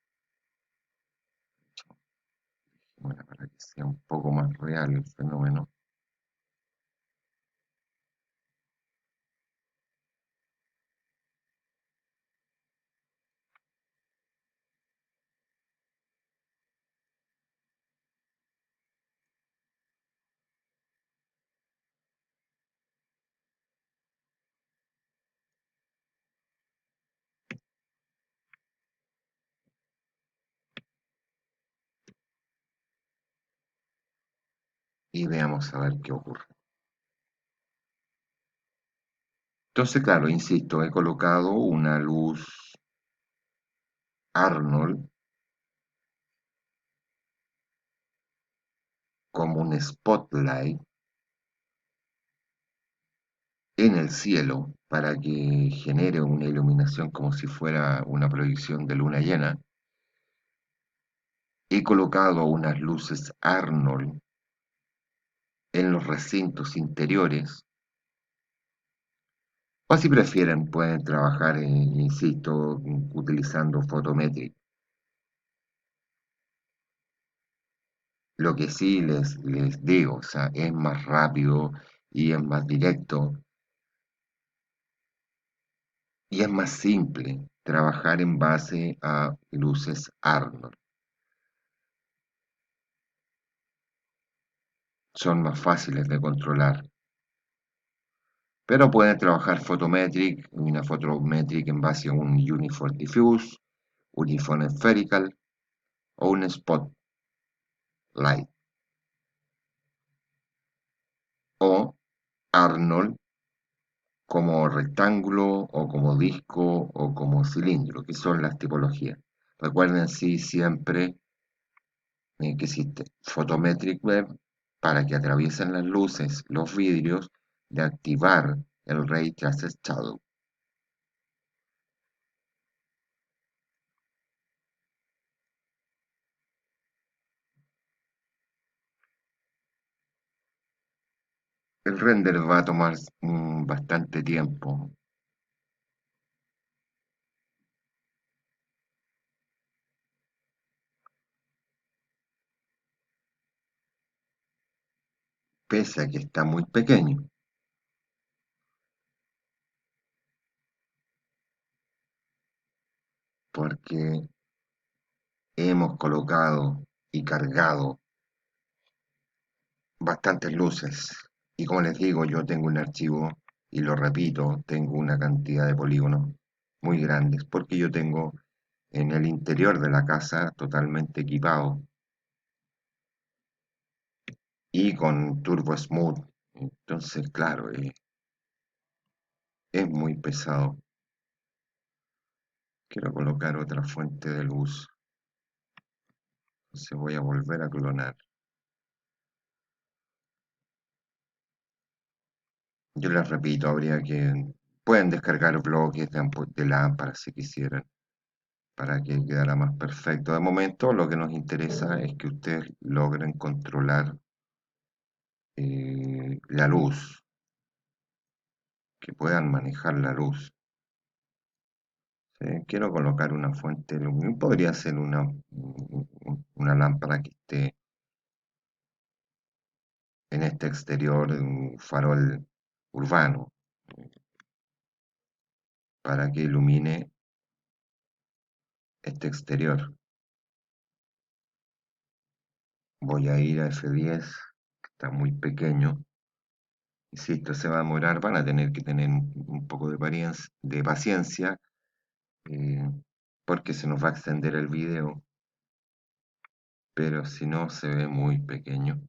bueno, para que sea un poco más real el fenómeno, y veamos a ver qué ocurre. Entonces, claro, insisto, he colocado una luz Arnold como un spotlight en el cielo para que genere una iluminación como si fuera una proyección de luna llena. He colocado unas luces Arnold en los recintos interiores, o si prefieren pueden trabajar, insisto, utilizando Photometric. Lo que sí les digo, o sea, es más rápido y es más directo y es más simple trabajar en base a luces Arnold. Son más fáciles de controlar. Pero pueden trabajar Photometric, una Photometric en base a un Uniform Diffuse, Uniform Spherical o un Spotlight. O Arnold como rectángulo o como disco o como cilindro, que son las tipologías. Recuerden sí siempre que existe Photometric Web para que atraviesen las luces, los vidrios, de activar el Ray Traced Shadow. El render va a tomar bastante tiempo, pese a que está muy pequeño, porque hemos colocado y cargado bastantes luces. Y como les digo, yo tengo un archivo, y lo repito, tengo una cantidad de polígonos muy grandes, porque yo tengo en el interior de la casa totalmente equipado y con Turbo Smooth. Entonces, claro, es muy pesado. Quiero colocar otra fuente de luz. Entonces voy a volver a clonar. Yo les repito, habría que Pueden descargar bloques de lámparas si quisieran, para que quedara más perfecto. De momento, lo que nos interesa es que ustedes logren controlar la luz, que puedan manejar la luz. ¿Sí? Quiero colocar una fuente de luz. Podría ser una lámpara que esté en este exterior, un farol urbano, para que ilumine este exterior. Voy a ir a F10, que está muy pequeño. Insisto, se va a demorar, van a tener que tener un poco de paciencia, eh, porque se nos va a extender el video, pero si no se ve muy pequeño.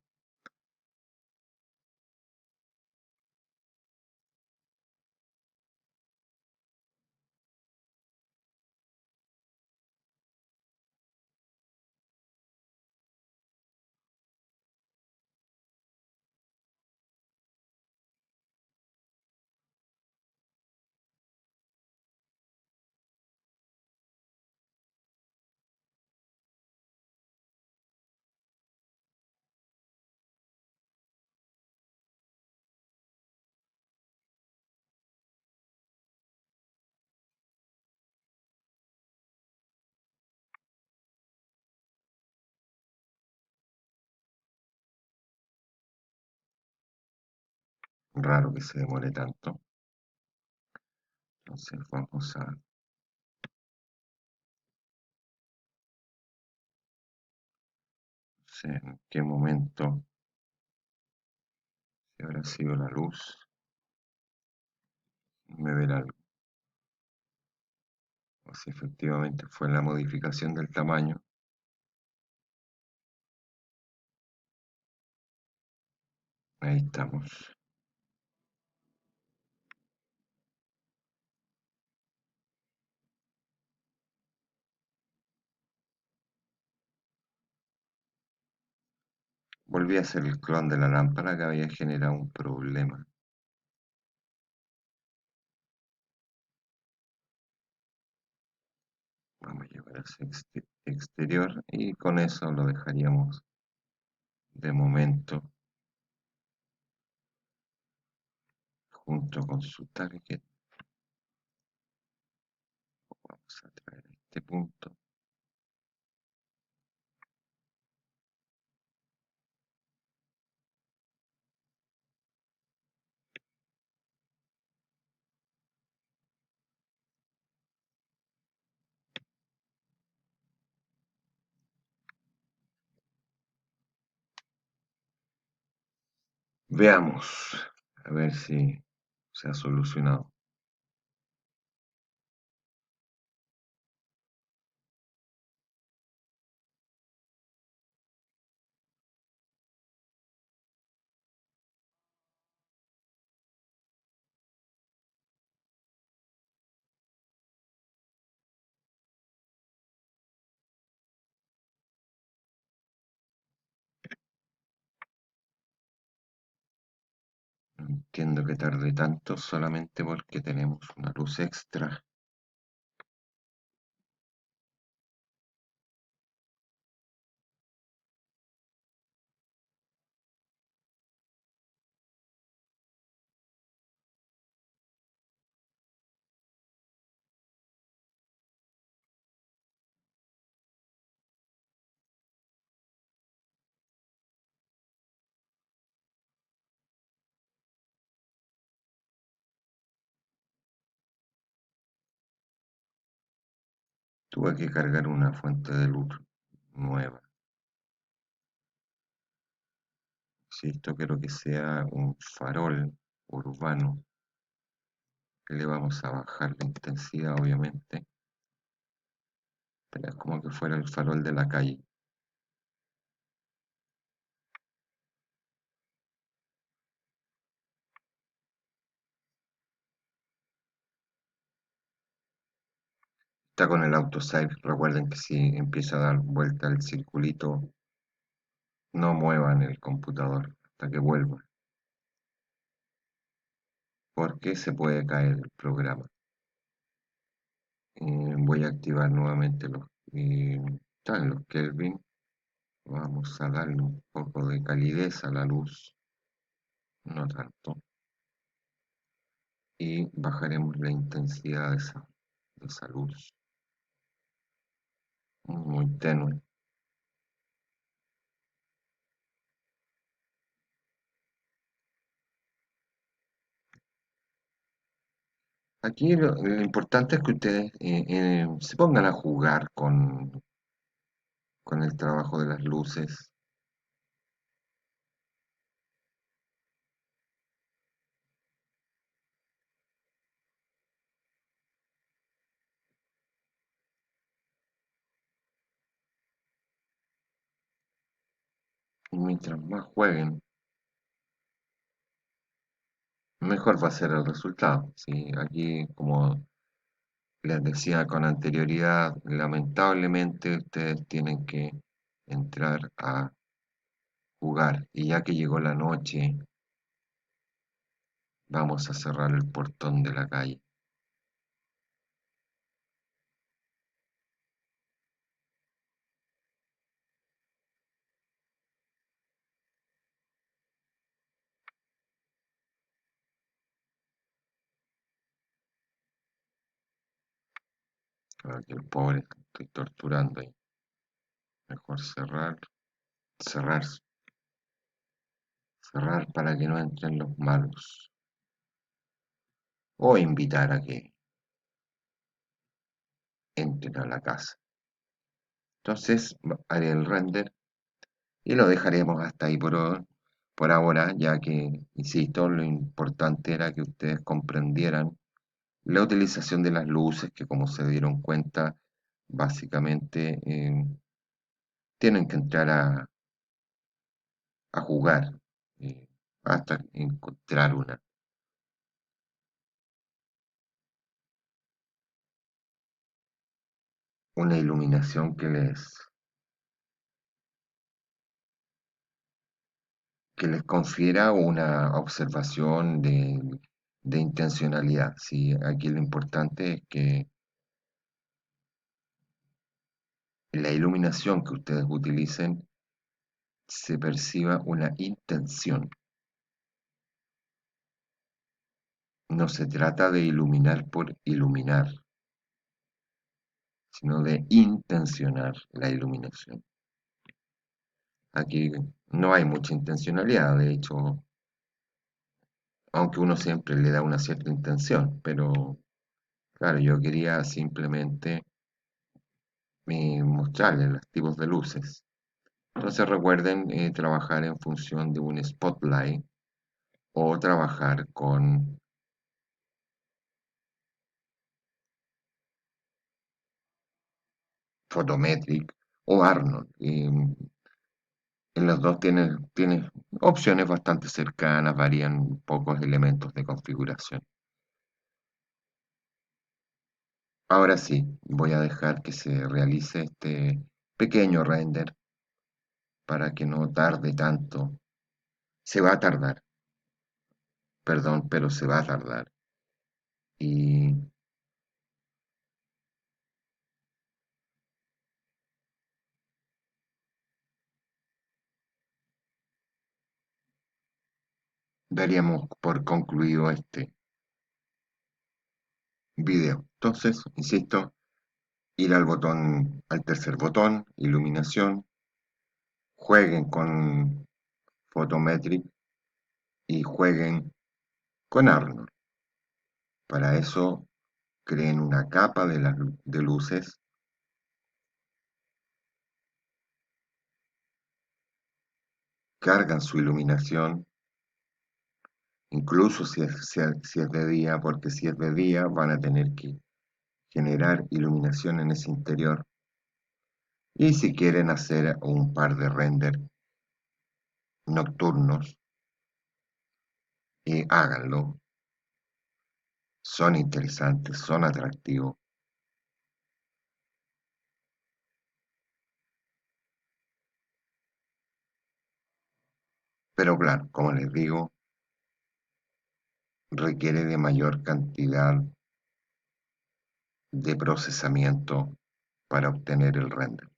Raro que se demore tanto. Entonces vamos a... No sé en qué momento, si habrá sido la luz, me verá algo. O si efectivamente fue la modificación del tamaño. Ahí estamos. Volví a hacer el clon de la lámpara que había generado un problema. Vamos a llevar ese exterior y con eso lo dejaríamos de momento junto con su target. Vamos a traer este punto. Veamos, a ver si se ha solucionado. No entiendo que tarde tanto solamente porque tenemos una luz extra. Tuve que cargar una fuente de luz nueva. Si esto quiero que sea un farol urbano, le vamos a bajar la intensidad obviamente, pero es como que fuera el farol de la calle. Está con el autosave, recuerden que si empieza a dar vuelta el circulito, no muevan el computador hasta que vuelva. porque se puede caer el programa. Voy a activar nuevamente están los Kelvin. Vamos a darle un poco de calidez a la luz, no tanto, y bajaremos la intensidad de esa luz, muy tenue. Aquí lo importante es que ustedes se pongan a jugar con el trabajo de las luces, y mientras más jueguen, mejor va a ser el resultado. ¿Sí? Aquí, como les decía con anterioridad, lamentablemente ustedes tienen que entrar a jugar. Y ya que llegó la noche, vamos a cerrar el portón de la calle. Para que el pobre estoy torturando ahí. Mejor cerrar, cerrar, cerrar para que no entren los malos. O invitar a que entren a la casa. Entonces haré el render y lo dejaremos hasta ahí por ahora, ya que, insisto, lo importante era que ustedes comprendieran la utilización de las luces, que como se dieron cuenta, básicamente tienen que entrar a jugar eh, hasta encontrar una iluminación que les confiera una observación de intencionalidad. ¿Sí? Aquí lo importante es que la iluminación que ustedes utilicen se perciba una intención. No se trata de iluminar por iluminar, sino de intencionar la iluminación. Aquí no hay mucha intencionalidad, de hecho, aunque uno siempre le da una cierta intención, pero claro, yo quería simplemente mostrarles los tipos de luces. Entonces recuerden trabajar en función de un spotlight o trabajar con Photometric o Arnold. En los dos tienen opciones bastante cercanas, varían pocos elementos de configuración. Ahora sí, voy a dejar que se realice este pequeño render para que no tarde tanto. Se va a tardar, perdón, pero se va a tardar. Y daríamos por concluido este video. Entonces, insisto, ir al tercer botón, iluminación, jueguen con Photometric y jueguen con Arnold. Para eso creen una capa de luces, cargan su iluminación, incluso si es de día, porque si es de día van a tener que generar iluminación en ese interior. Y si quieren hacer un par de render nocturnos, háganlo. Son interesantes, son atractivos. Pero claro, como les digo, requiere de mayor cantidad de procesamiento para obtener el render.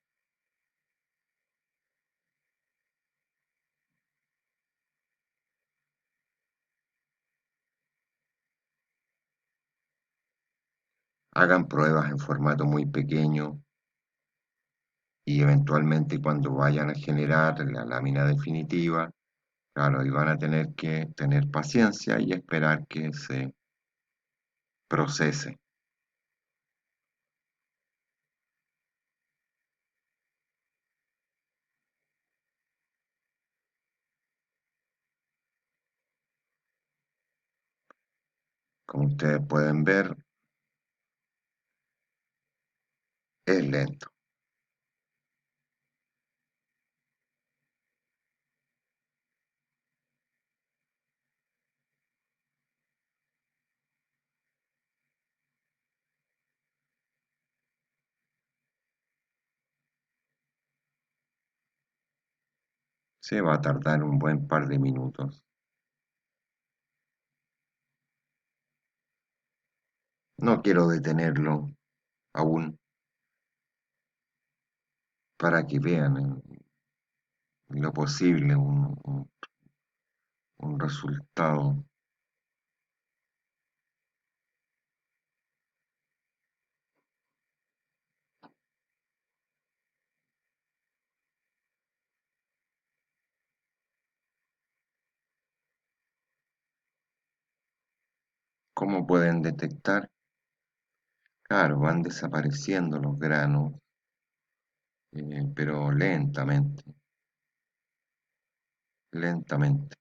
Hagan pruebas en formato muy pequeño y eventualmente cuando vayan a generar la lámina definitiva, claro, y van a tener que tener paciencia y esperar que se procese. Como ustedes pueden ver, es lento. Se va a tardar un buen par de minutos. No quiero detenerlo aún para que vean en lo posible un resultado. ¿Cómo pueden detectar? Claro, van desapareciendo los granos, pero lentamente, lentamente.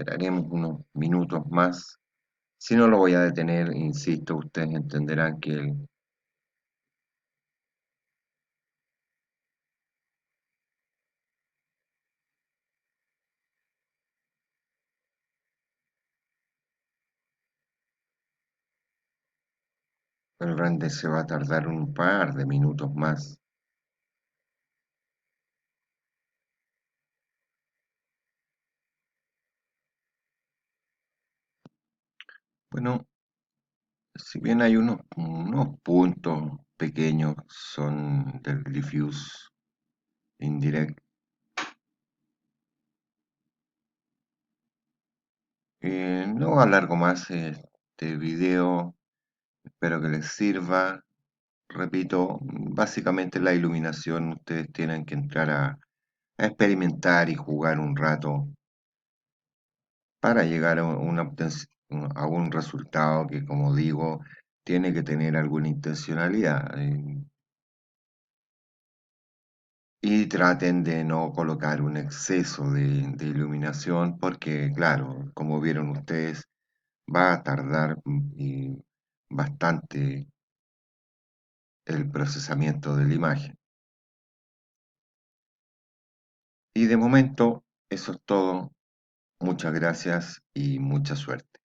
Esperaremos unos minutos más. Si no lo voy a detener, insisto, ustedes entenderán que el render se va a tardar un par de minutos más. Bueno, si bien hay unos puntos pequeños, son del diffuse indirect. No alargo más este video, espero que les sirva. Repito, básicamente la iluminación, ustedes tienen que entrar a experimentar y jugar un rato para llegar a a un resultado que, como digo, tiene que tener alguna intencionalidad. Y traten de no colocar un exceso de iluminación porque, claro, como vieron ustedes, va a tardar bastante el procesamiento de la imagen. Y de momento, eso es todo. Muchas gracias y mucha suerte.